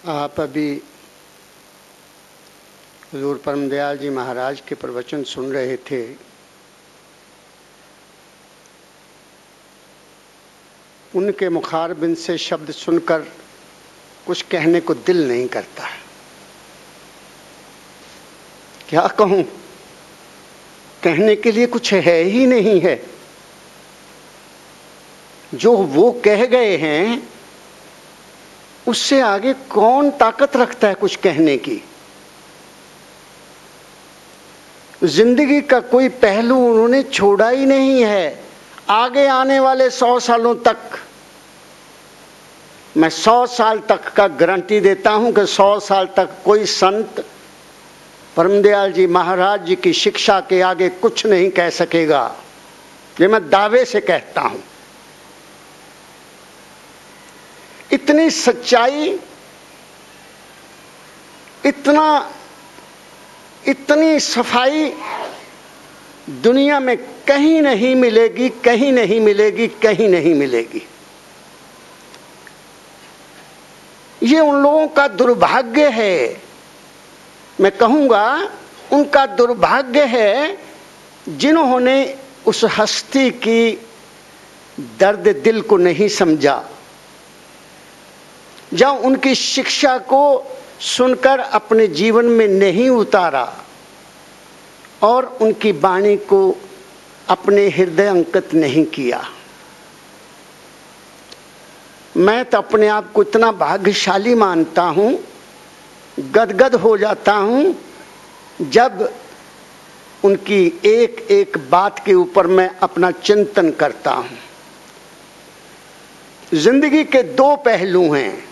आप अभी हुजूर परम दयाल जी महाराज के प्रवचन सुन रहे थे। उनके मुखारबिंद से शब्द सुनकर कुछ कहने को दिल नहीं करता। क्या कहूं, कहने के लिए कुछ है ही नहीं है। जो वो कह गए हैं उससे आगे कौन ताकत रखता है कुछ कहने की। जिंदगी का कोई पहलू उन्होंने छोड़ा ही नहीं है। आगे आने वाले 100 सालों तक, मैं 100 साल तक का गारंटी देता हूं कि 100 साल तक कोई संत परमदयाल जी महाराज जी की शिक्षा के आगे कुछ नहीं कह सकेगा। ये मैं दावे से कहता हूं। इतनी सच्चाई, इतनी सफाई दुनिया में कहीं नहीं मिलेगी, कहीं नहीं मिलेगी, कहीं नहीं मिलेगी। ये उन लोगों का दुर्भाग्य है। मैं कहूंगा उनका दुर्भाग्य है जिन्होंने उस हस्ती की दर्द दिल को नहीं समझा, जब उनकी शिक्षा को सुनकर अपने जीवन में नहीं उतारा और उनकी वाणी को अपने हृदय अंकित नहीं किया। मैं तो अपने आप को इतना भाग्यशाली मानता हूं, गदगद हो जाता हूं जब उनकी एक एक बात के ऊपर मैं अपना चिंतन करता हूं। जिंदगी के दो पहलू हैं।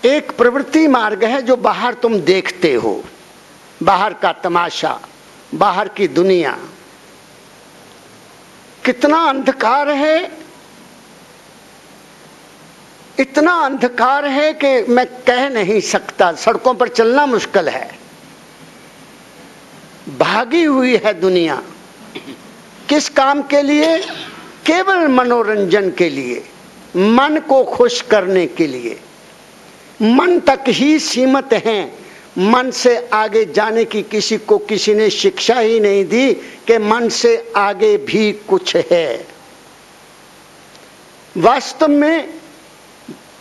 एक प्रवृत्ति मार्ग है जो बाहर तुम देखते हो, बाहर का तमाशा, बाहर की दुनिया। कितना अंधकार है, इतना अंधकार है कि मैं कह नहीं सकता। सड़कों पर चलना मुश्किल है। भागी हुई है दुनिया। किस काम के लिए? केवल मनोरंजन के लिए, मन को खुश करने के लिए। मन तक ही सीमित हैं। मन से आगे जाने की किसी को किसी ने शिक्षा ही नहीं दी कि मन से आगे भी कुछ है। वास्तव में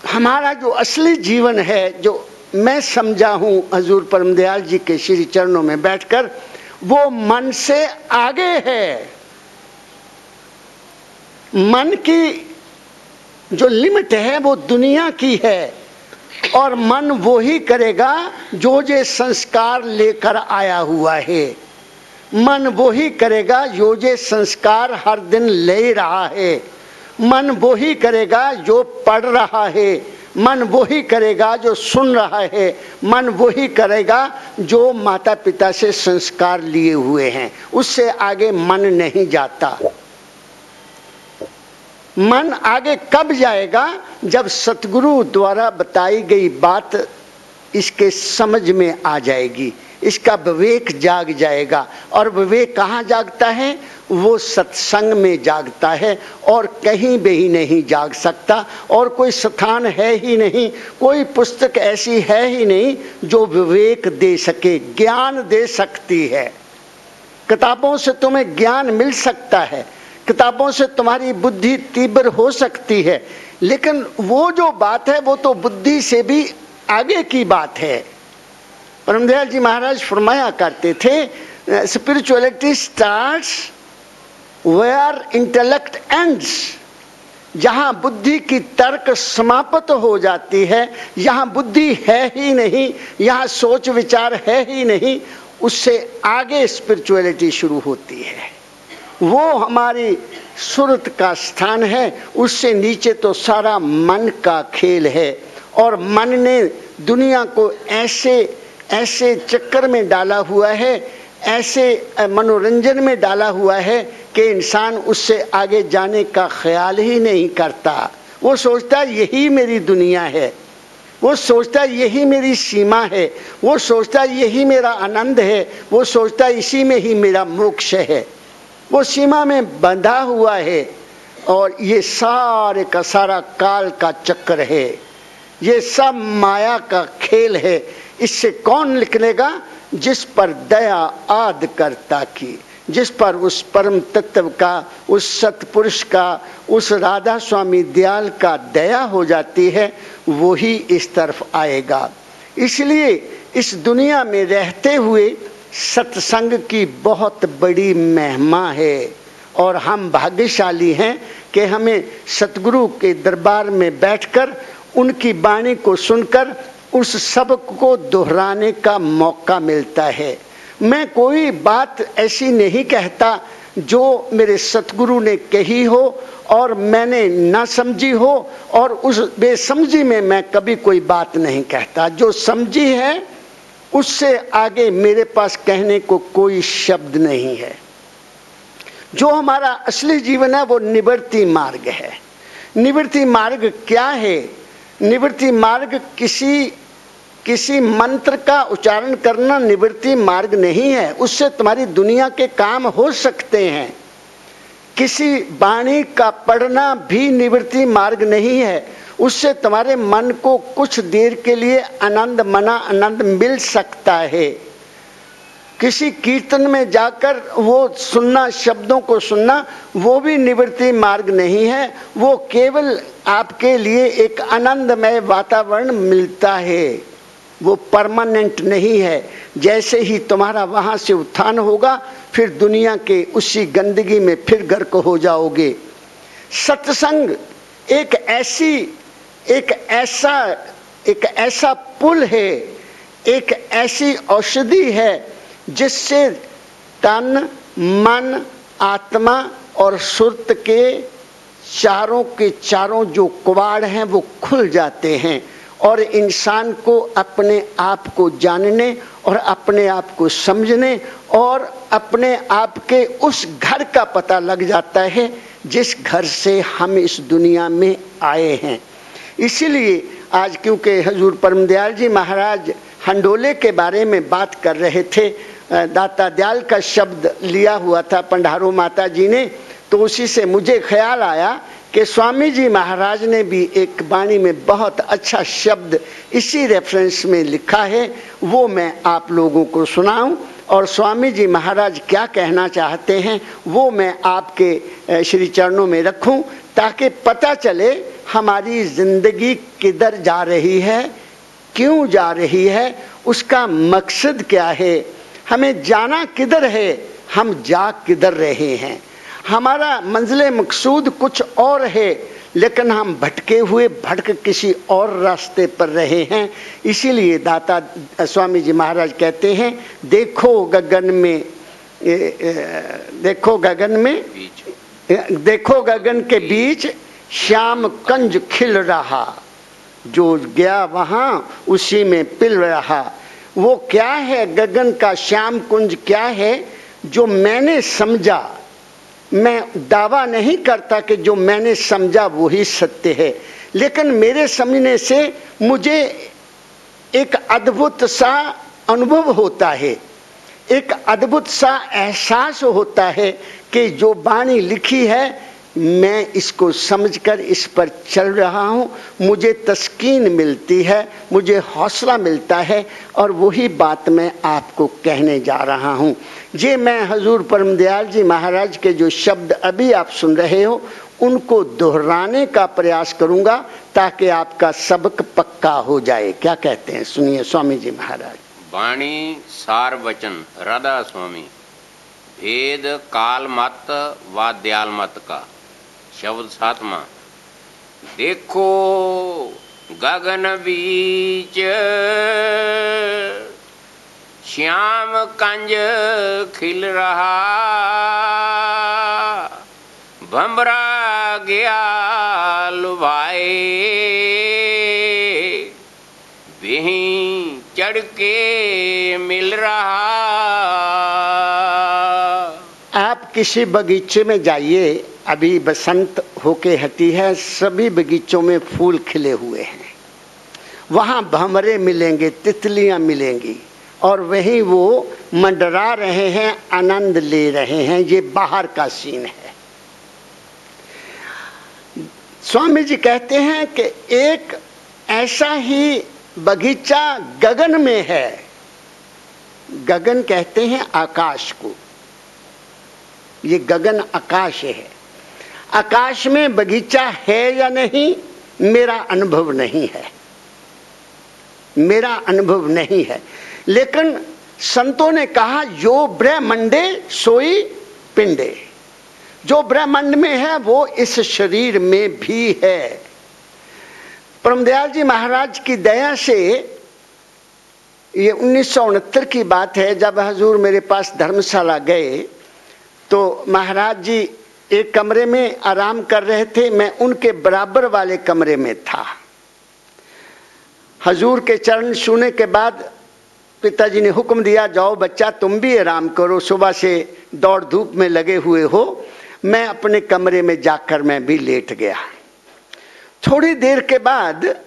हमारा जो असली जीवन है, जो मैं समझा हूं हुजूर परमदयाल जी के श्री चरणों में बैठकर, वो मन से आगे है। मन की जो लिमिट है वो दुनिया की है, और मन वो ही करेगा जो जे संस्कार लेकर आया हुआ है। मन वो ही करेगा जो जे संस्कार हर दिन ले रहा है। मन वो ही करेगा जो पढ़ रहा है। मन वो ही करेगा जो सुन रहा है। मन वो ही करेगा जो माता पिता से संस्कार लिए हुए हैं। उससे आगे मन नहीं जाता। मन आगे कब जाएगा? जब सतगुरु द्वारा बताई गई बात इसके समझ में आ जाएगी, इसका विवेक जाग जाएगा। और विवेक कहाँ जागता है? वो सत्संग में जागता है, और कहीं भी ही नहीं जाग सकता। और कोई स्थान है ही नहीं, कोई पुस्तक ऐसी है ही नहीं जो विवेक दे सके, ज्ञान दे सकती है। किताबों से तुम्हें ज्ञान मिल सकता है, किताबों से तुम्हारी बुद्धि तीव्र हो सकती है, लेकिन वो जो बात है वो तो बुद्धि से भी आगे की बात है। परमदयाल जी महाराज फरमाया करते थे, spirituality starts where intellect ends. जहां बुद्धि की तर्क समाप्त हो जाती है, जहां बुद्धि है ही नहीं, यहां सोच विचार है ही नहीं, उससे आगे स्पिरिचुअलिटी शुरू होती है। वो हमारी सुरत का स्थान है। उससे नीचे तो सारा मन का खेल है। और मन ने दुनिया को ऐसे चक्कर में डाला हुआ है, ऐसे मनोरंजन में डाला हुआ है कि इंसान उससे आगे जाने का ख्याल ही नहीं करता। वो सोचता यही मेरी दुनिया है, वो सोचता यही मेरी सीमा है, वो सोचता यही मेरा आनंद है, वो सोचता इसी में ही मेरा मोक्ष है। वो सीमा में बंधा हुआ है। और ये सारे का सारा काल का चक्कर है। ये सब माया का खेल है। इससे कौन निकलेगा? जिस पर दया आद करता की, जिस पर उस परम तत्व का, उस सतपुरुष का, उस राधा स्वामी दयाल का दया हो जाती है, वो ही इस तरफ आएगा। इसलिए इस दुनिया में रहते हुए सत्संग की बहुत बड़ी महिमा है और हम भाग्यशाली हैं कि हमें सतगुरु के दरबार में बैठकर उनकी वाणी को सुनकर उस सबक को दोहराने का मौका मिलता है। मैं कोई बात ऐसी नहीं कहता जो मेरे सतगुरु ने कही हो और मैंने ना समझी हो, और उस बेसमझी में मैं कभी कोई बात नहीं कहता। जो समझी है उससे आगे मेरे पास कहने को कोई शब्द नहीं है। जो हमारा असली जीवन है वो निवृत्ति मार्ग है। निवृत्ति मार्ग क्या है? निवृत्ति मार्ग किसी मंत्र का उच्चारण करना निवृत्ति मार्ग नहीं है। उससे तुम्हारी दुनिया के काम हो सकते हैं। किसी वाणी का पढ़ना भी निवृत्ति मार्ग नहीं है। उससे तुम्हारे मन को कुछ देर के लिए आनंद, मना आनंद मिल सकता है। किसी कीर्तन में जाकर वो सुनना, शब्दों को सुनना, वो भी निवृत्ति मार्ग नहीं है। वो केवल आपके लिए एक आनंदमय वातावरण मिलता है, वो परमानेंट नहीं है। जैसे ही तुम्हारा वहां से उत्थान होगा, फिर दुनिया के उसी गंदगी में फिर गर्क हो जाओगे। सत्संग एक ऐसा पुल है, एक ऐसी औषधि है जिससे तन, मन, आत्मा और सुरत के चारों जो कवाड़ हैं वो खुल जाते हैं और इंसान को अपने आप को जानने और अपने आप को समझने और अपने आप के उस घर का पता लग जाता है जिस घर से हम इस दुनिया में आए हैं। इसीलिए आज क्योंकि हजूर परम दयाल जी महाराज हंडोले के बारे में बात कर रहे थे, दाता दयाल का शब्द लिया हुआ था पंडारो माता जी ने, तो उसी से मुझे ख्याल आया कि स्वामी जी महाराज ने भी एक वाणी में बहुत अच्छा शब्द इसी रेफरेंस में लिखा है, वो मैं आप लोगों को सुनाऊं और स्वामी जी महाराज क्या कहना चाहते हैं वो मैं आपके श्री चरणों में रखूं, ताकि पता चले हमारी जिंदगी किधर जा रही है, क्यों जा रही है, उसका मकसद क्या है, हमें जाना किधर है, हम जा किधर रहे हैं। हमारा मंजिल मकसूद कुछ और है, लेकिन हम भटक किसी और रास्ते पर रहे हैं। इसीलिए दाता स्वामी जी महाराज कहते हैं, देखो गगन के बीच श्याम कंज खिल रहा, जो गया वहां उसी में पिल रहा। वो क्या है गगन का श्याम कुंज, क्या है जो मैंने समझा। मैं दावा नहीं करता कि जो मैंने समझा वही सत्य है, लेकिन मेरे समझने से मुझे एक अद्भुत सा अनुभव होता है, एक अद्भुत सा एहसास होता है कि जो वाणी लिखी है मैं इसको समझकर इस पर चल रहा हूँ, मुझे तस्कीन मिलती है, मुझे हौसला मिलता है और वही बात मैं आपको कहने जा रहा हूँ। ये मैं हजूर परम दयाल जी महाराज के जो शब्द अभी आप सुन रहे हो उनको दोहराने का प्रयास करूँगा ताकि आपका सबक पक्का हो जाए। क्या कहते हैं, सुनिए स्वामी जी महाराज। वाणी सार वचन राधा स्वामी, भेद काल मत व दयाल मत का। शब्द सातवां, देखो गगन बीच श्याम कंज खिल रहा, भंवरा गया लुभाए, वहीं चढ़ के मिल रहा। आप किसी बगीचे में जाइए, अभी बसंत होके हटी है, सभी बगीचों में फूल खिले हुए हैं, वहाँ भंवरे मिलेंगे, तितलियां मिलेंगी और वहीं वो मंडरा रहे हैं, आनंद ले रहे हैं। ये बाहर का सीन है। स्वामी जी कहते हैं कि एक ऐसा ही बगीचा गगन में है। गगन कहते हैं आकाश को, ये गगन आकाश है। आकाश में बगीचा है या नहीं, मेरा अनुभव नहीं है, मेरा अनुभव नहीं है। लेकिन संतों ने कहा जो ब्रह्मंडे सोई पिंडे, जो ब्रह्मांड में है वो इस शरीर में भी है। परमदयाल जी महाराज की दया से, ये 1969 की बात है, जब हजूर मेरे पास धर्मशाला गए तो महाराज जी एक कमरे में आराम कर रहे थे, मैं उनके बराबर वाले कमरे में था। हजूर के चरण छूने के बाद पिताजी ने हुक्म दिया, जाओ बच्चा तुम भी आराम करो, सुबह से दौड़ धूप में लगे हुए हो। मैं अपने कमरे में जाकर मैं भी लेट गया। थोड़ी देर के बाद,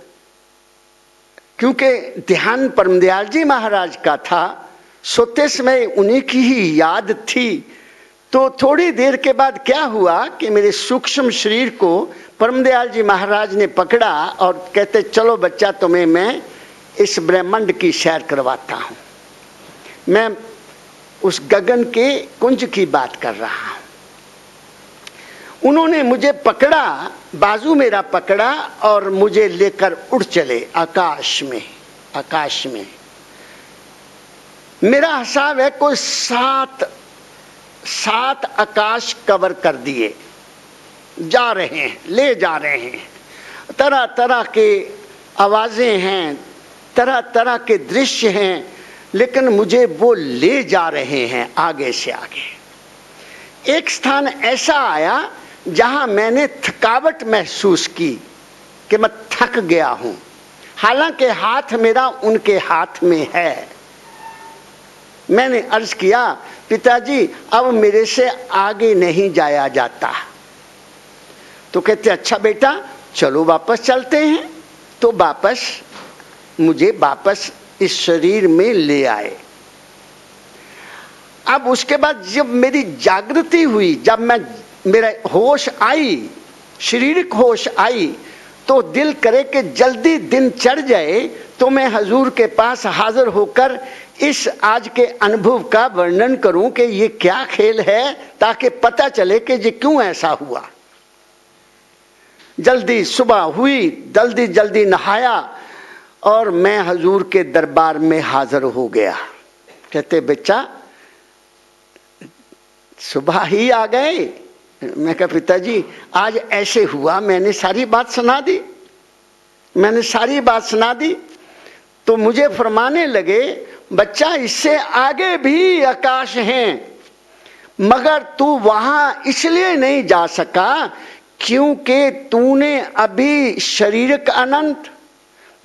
क्योंकि ध्यान परमदयाल जी महाराज का था, सोते समय उन्हीं की ही याद थी, तो थोड़ी देर के बाद क्या हुआ कि मेरे सूक्ष्म शरीर को परमदयाल जी महाराज ने पकड़ा और कहते, चलो बच्चा तुम्हें मैं इस ब्रह्मांड की सैर करवाता हूं। मैं उस गगन के कुंज की बात कर रहा हूं। उन्होंने मुझे पकड़ा, बाजू मेरा पकड़ा और मुझे लेकर उड़ चले आकाश में। आकाश में मेरा हिसाब है कोई सात आकाश कवर कर दिए, जा रहे हैं, ले जा रहे हैं। तरह तरह के आवाजें हैं, तरह तरह के दृश्य हैं, लेकिन मुझे वो ले जा रहे हैं आगे से आगे। एक स्थान ऐसा आया जहां मैंने थकावट महसूस की कि मैं थक गया हूं, हालांकि हाथ मेरा उनके हाथ में है। मैंने अर्ज किया, पिताजी अब मेरे से आगे नहीं जाया जाता। तो कहते, अच्छा बेटा चलो वापस चलते हैं। तो मुझे वापस इस शरीर में ले आए। अब उसके बाद जब मेरी जागृति हुई, जब मेरा होश आई, शारीरिक होश आई, तो दिल करे कि जल्दी दिन चढ़ जाए तो मैं हजूर के पास हाजिर होकर इस आज के अनुभव का वर्णन करूं कि ये क्या खेल है, ताकि पता चले कि ये क्यों ऐसा हुआ। जल्दी सुबह हुई, जल्दी जल्दी नहाया और मैं हजूर के दरबार में हाजिर हो गया। कहते, बच्चा सुबह ही आ गए। मैं कहा, पिताजी आज ऐसे हुआ, मैंने सारी बात सुना दी, मैंने सारी बात सुना दी। तो मुझे फरमाने लगे, बच्चा इससे आगे भी आकाश हैं, मगर तू वहां इसलिए नहीं जा सका क्योंकि तूने अभी शारीरिक आनंद,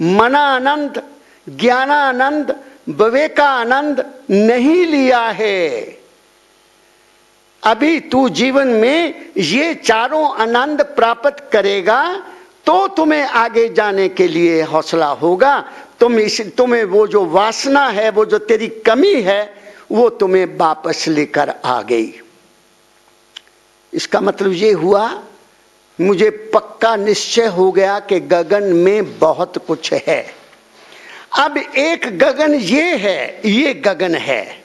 मना आनंद, ज्ञानानंद, विवेकानंद नहीं लिया है। अभी तू जीवन में ये चारों आनंद प्राप्त करेगा तो तुम्हें आगे जाने के लिए हौसला होगा। तुम्हें वो जो वासना है, वो जो तेरी कमी है, वो तुम्हें वापस लेकर आ गई। इसका मतलब ये हुआ, मुझे पक्का निश्चय हो गया कि गगन में बहुत कुछ है। अब एक गगन ये है, ये गगन है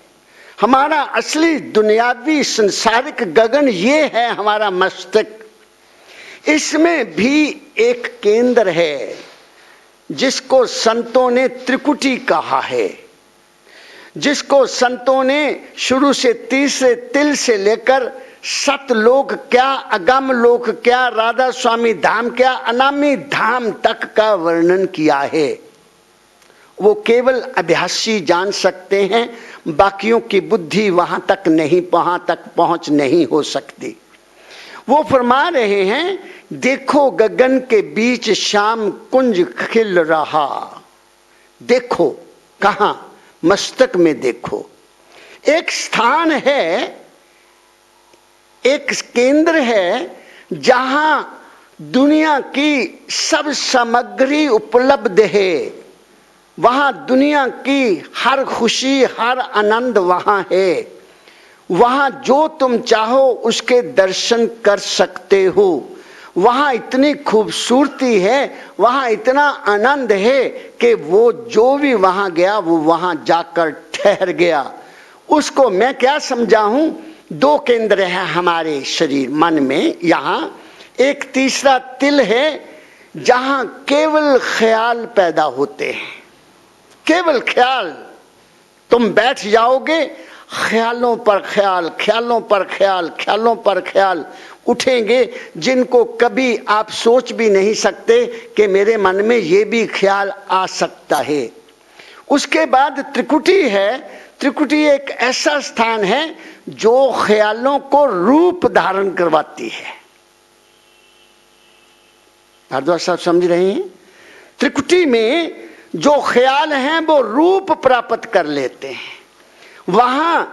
हमारा असली दुनियावी संसारिक गगन, ये है हमारा मस्तिष्क। इसमें भी एक केंद्र है जिसको संतों ने त्रिकुटी कहा है, जिसको संतों ने शुरू से तीसरे तिल से लेकर सतलोक क्या, अगम लोक क्या, राधा स्वामी धाम क्या, अनामी धाम तक का वर्णन किया है। वो केवल अभ्यासी जान सकते हैं, बाकियों की बुद्धि वहां तक पहुंच नहीं हो सकती। वो फरमा रहे हैं, देखो गगन के बीच श्याम कुंज खिल रहा। देखो कहां? मस्तक में देखो। एक स्थान है, एक केंद्र है जहां दुनिया की सब सामग्री उपलब्ध है। वहां दुनिया की हर खुशी, हर आनंद वहां है। वहां जो तुम चाहो उसके दर्शन कर सकते हो। वहां इतनी खूबसूरती है, वहां इतना आनंद है कि वो जो भी वहां गया वो वहां जाकर ठहर गया। उसको मैं क्या समझा हूं, दो केंद्र है हमारे शरीर मन में, यहां एक तीसरा तिल है जहां केवल ख्याल पैदा होते हैं, केवल ख्याल। तुम बैठ जाओगे, ख्यालों पर ख्याल, ख्यालों पर ख्याल, ख्यालों पर ख्याल उठेंगे, जिनको कभी आप सोच भी नहीं सकते कि मेरे मन में ये भी ख्याल आ सकता है। उसके बाद त्रिकुटी है। त्रिकुटी एक ऐसा स्थान है जो ख्यालों को रूप धारण करवाती है। भारद्वाज साहब समझ रहे हैं? त्रिकुटी में जो ख्याल हैं वो रूप प्राप्त कर लेते हैं। वहां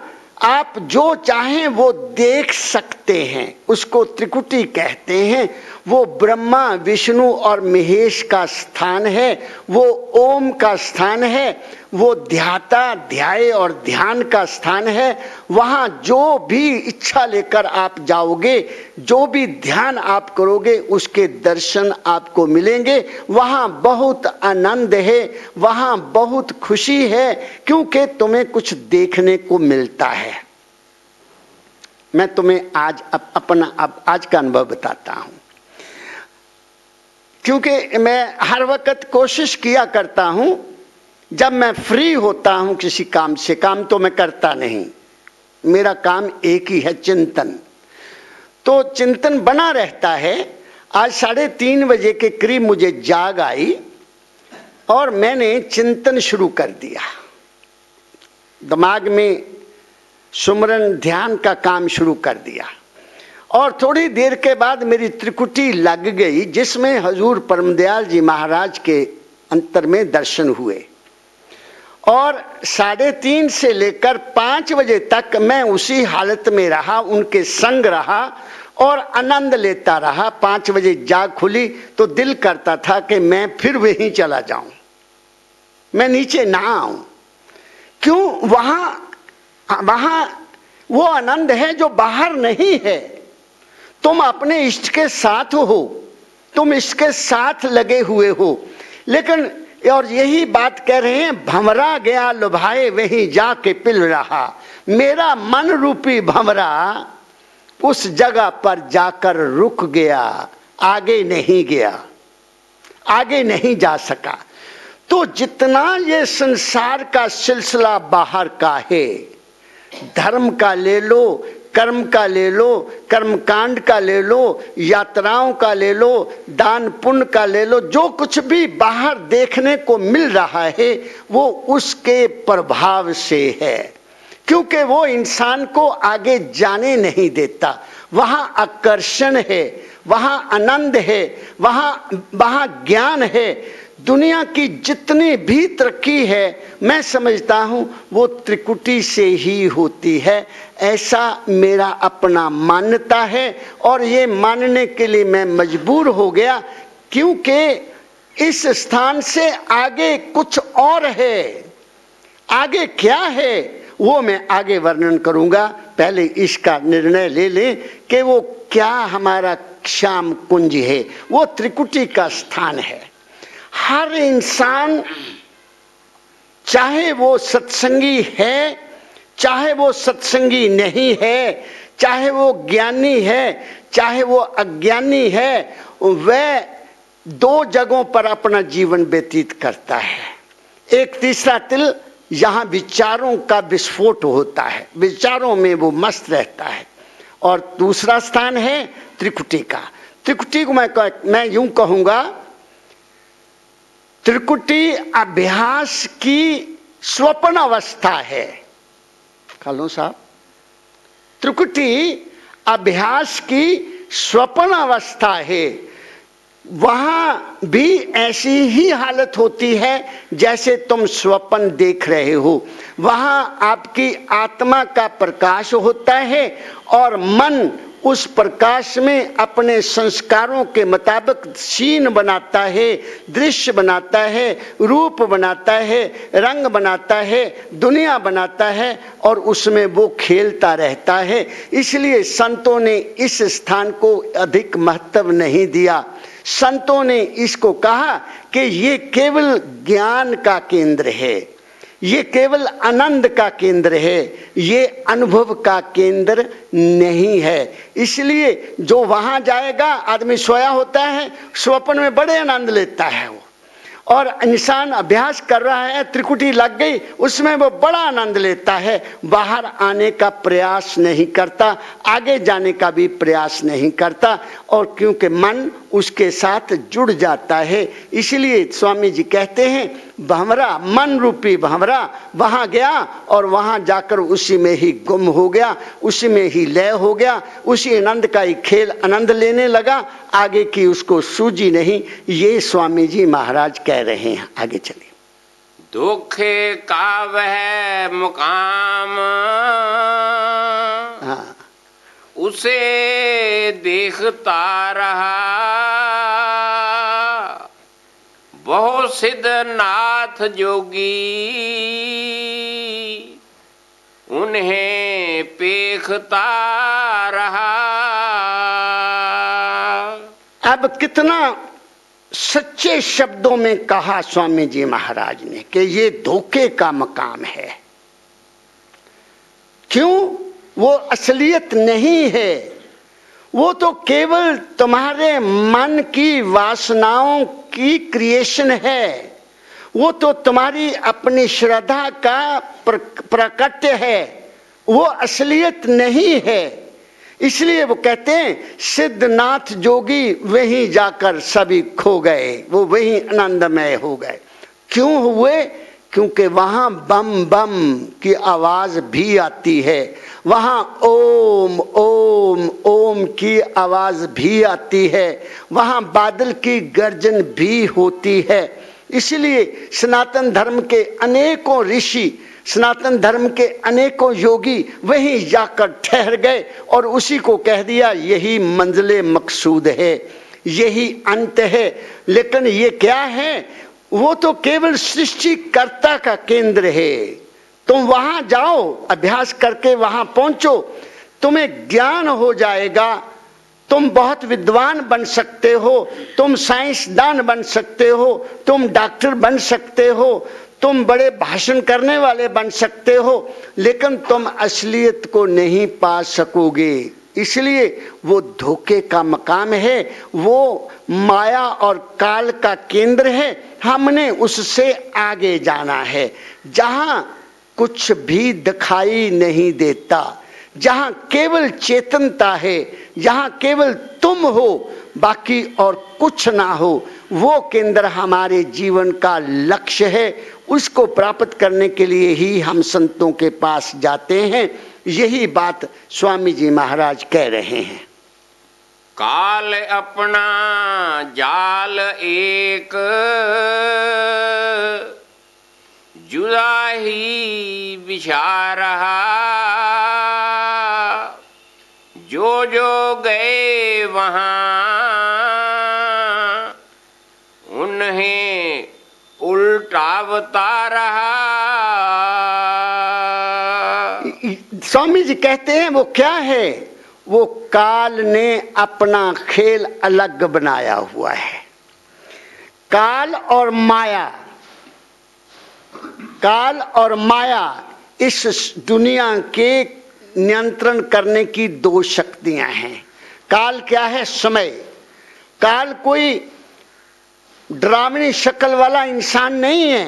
आप जो चाहें वो देख सकते हैं, उसको त्रिकुटी कहते हैं। वो ब्रह्मा विष्णु और महेश का स्थान है, वो ओम का स्थान है, वो ध्याता ध्याय और ध्यान का स्थान है। वहां जो भी इच्छा लेकर आप जाओगे, जो भी ध्यान आप करोगे, उसके दर्शन आपको मिलेंगे। वहां बहुत आनंद है, वहां बहुत खुशी है, क्योंकि तुम्हें कुछ देखने को मिलता है। मैं तुम्हें आज आज का अनुभव बताता हूं, क्योंकि मैं हर वक्त कोशिश किया करता हूं, जब मैं फ्री होता हूं किसी काम से, काम तो मैं करता नहीं, मेरा काम एक ही है, चिंतन। तो चिंतन बना रहता है। आज 3:30 बजे के करीब मुझे जाग आई और मैंने चिंतन शुरू कर दिया। दिमाग में सुमरन ध्यान का काम शुरू कर दिया और थोड़ी देर के बाद मेरी त्रिकुटी लग गई, जिसमें हजूर परमदयाल जी महाराज के अंतर में दर्शन हुए। और 3:30 से लेकर 5 बजे तक मैं उसी हालत में रहा, उनके संग रहा और आनंद लेता रहा। 5 बजे जाग खुली तो दिल करता था कि मैं फिर वहीं चला जाऊं, मैं नीचे ना आऊं। क्यों? वहां वो आनंद है जो बाहर नहीं है। तुम अपने इष्ट के साथ हो, तुम इष्ट के साथ लगे हुए हो। लेकिन और यही बात कह रहे हैं, भंवरा गया लुभाए वहीं जाके पिल रहा। मेरा मन रूपी भंवरा उस जगह पर जाकर रुक गया, आगे नहीं गया, आगे नहीं जा सका। तो जितना ये संसार का सिलसिला बाहर का है, धर्म का ले लो, कर्म का ले लो, कर्मकांड का ले लो, यात्राओं का ले लो, दान पुण्य का ले लो, जो कुछ भी बाहर देखने को मिल रहा है वो उसके प्रभाव से है, क्योंकि वो इंसान को आगे जाने नहीं देता। वहां आकर्षण है, वहां आनंद है, वहां ज्ञान है। दुनिया की जितनी भी तरक्की है, मैं समझता हूं वो त्रिकुटी से ही होती है। ऐसा मेरा अपना मान्यता है और ये मानने के लिए मैं मजबूर हो गया, क्योंकि इस स्थान से आगे कुछ और है। आगे क्या है वो मैं आगे वर्णन करूंगा। पहले इसका निर्णय ले लें कि वो क्या हमारा श्याम कुंज है। वो त्रिकुटी का स्थान है। हर इंसान, चाहे वो सत्संगी है, चाहे वो सत्संगी नहीं है, चाहे वो ज्ञानी है, चाहे वो अज्ञानी है, वह 2 जगहों पर अपना जीवन व्यतीत करता है। एक तीसरा तिल, यहां विचारों का विस्फोट होता है, विचारों में वो मस्त रहता है। और दूसरा स्थान है त्रिकुटी का। त्रिकुटी को मैं यूं कहूंगा, त्रिकुटी अभ्यास की स्वप्न अवस्था है। खालो साहब, त्रिकुटी अभ्यास की स्वप्न अवस्था है। वहां भी ऐसी ही हालत होती है जैसे तुम स्वप्न देख रहे हो। वहां आपकी आत्मा का प्रकाश होता है और मन उस प्रकाश में अपने संस्कारों के मुताबिक सीन बनाता है, दृश्य बनाता है, रूप बनाता है, रंग बनाता है, दुनिया बनाता है और उसमें वो खेलता रहता है। इसलिए संतों ने इस स्थान को अधिक महत्व नहीं दिया। संतों ने इसको कहा कि ये केवल ज्ञान का केंद्र है, ये केवल आनंद का केंद्र है, ये अनुभव का केंद्र नहीं है। इसलिए जो वहां जाएगा, आदमी सोया होता है, स्वप्न में बड़े आनंद लेता है वो, और इंसान अभ्यास कर रहा है, त्रिकुटी लग गई, उसमें वो बड़ा आनंद लेता है, बाहर आने का प्रयास नहीं करता, आगे जाने का भी प्रयास नहीं करता, और क्योंकि मन उसके साथ जुड़ जाता है। इसलिए स्वामी जी कहते हैं भंवरा, मन रूपी भंवरा वहां गया और वहां जाकर उसी में ही गुम हो गया, उसी में ही लय हो गया, उसी आनंद का ही खेल आनंद लेने लगा, आगे की उसको सूझी नहीं। ये स्वामी जी महाराज कह रहे हैं। आगे चलिए। दुखे का वह मुकाम, हाँ, उसे देखता रहा, बहु सिद्ध नाथ जोगी, उन्हें पेखता रहा। अब कितना सच्चे शब्दों में कहा स्वामी जी महाराज ने कि ये धोखे का मकाम है। क्यों? वो असलियत नहीं है, वो तो केवल तुम्हारे मन की वासनाओं की क्रिएशन है, वो तो तुम्हारी अपनी श्रद्धा का प्रकट्य है, वो असलियत नहीं है। इसलिए वो कहते हैं सिद्धनाथ जोगी वहीं जाकर सभी खो गए, वो वहीं आनंदमय हो गए। क्यों हुए? क्योंकि वहां बम बम की आवाज भी आती है, वहां ओम ओम ओम की आवाज भी आती है, वहां बादल की गर्जन भी होती है। इसलिए सनातन धर्म के अनेकों ऋषि, सनातन धर्म के अनेकों योगी वहीं जाकर ठहर गए और उसी को कह दिया यही मंजिले मकसूद है, यही अंत है। लेकिन ये क्या है? वो तो केवल सृष्टिकर्ता का केंद्र है। तुम वहां जाओ, अभ्यास करके वहां पहुंचो, तुम्हें ज्ञान हो जाएगा, तुम बहुत विद्वान बन सकते हो, तुम साइंसदान बन सकते हो, तुम डॉक्टर बन सकते हो, तुम बड़े भाषण करने वाले बन सकते हो, लेकिन तुम असलियत को नहीं पा सकोगे। इसलिए वो धोखे का मकाम है, वो माया और काल का केंद्र है। हमने उससे आगे जाना है, जहां कुछ भी दिखाई नहीं देता, जहां केवल चेतनता है, जहां केवल तुम हो, बाकी और कुछ ना हो, वो केंद्र हमारे जीवन का लक्ष्य है। उसको प्राप्त करने के लिए ही हम संतों के पास जाते हैं। यही बात स्वामी जी महाराज कह रहे हैं। काल अपना जाल एक, जुदा ही बिछा रहा, जो जो गए वहां उन्हें उल्टावता रहा। स्वामी जी कहते हैं वो क्या है? वो काल ने अपना खेल अलग बनाया हुआ है। काल और माया, काल और माया इस दुनिया के नियंत्रण करने की दो शक्तियां हैं। काल क्या है? समय। काल कोई डरावनी शक्ल वाला इंसान नहीं है,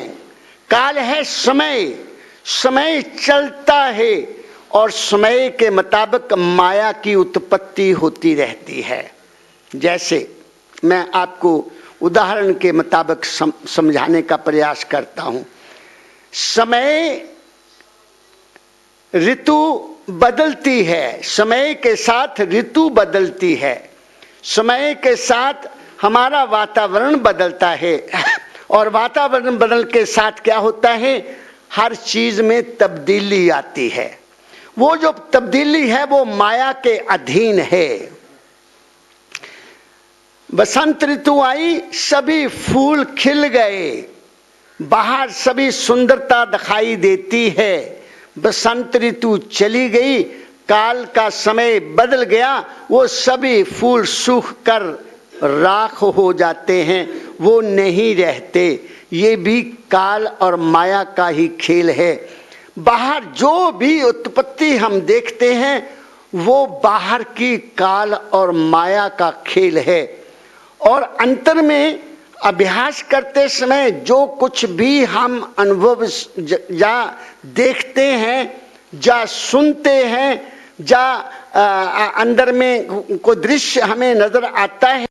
काल है समय। समय चलता है और समय के मुताबिक माया की उत्पत्ति होती रहती है। जैसे मैं आपको उदाहरण के मुताबिक समझाने का प्रयास करता हूं। समय ऋतु बदलती है, समय के साथ ऋतु बदलती है, समय के साथ हमारा वातावरण बदलता है, और वातावरण बदल के साथ क्या होता है? हर चीज में तब्दीली आती है। वो जो तब्दीली है वो माया के अधीन है। बसंत ऋतु आई, सभी फूल खिल गए, बाहर सभी सुंदरता दिखाई देती है। बसंत ऋतु चली गई, काल का समय बदल गया, वो सभी फूल सूख कर राख हो जाते हैं, वो नहीं रहते। ये भी काल और माया का ही खेल है। बाहर जो भी उत्पत्ति हम देखते हैं वो बाहर की काल और माया का खेल है। और अंतर में अभ्यास करते समय जो कुछ भी हम अनुभव या देखते हैं, या सुनते हैं, या अंदर में कोई दृश्य हमें नजर आता है,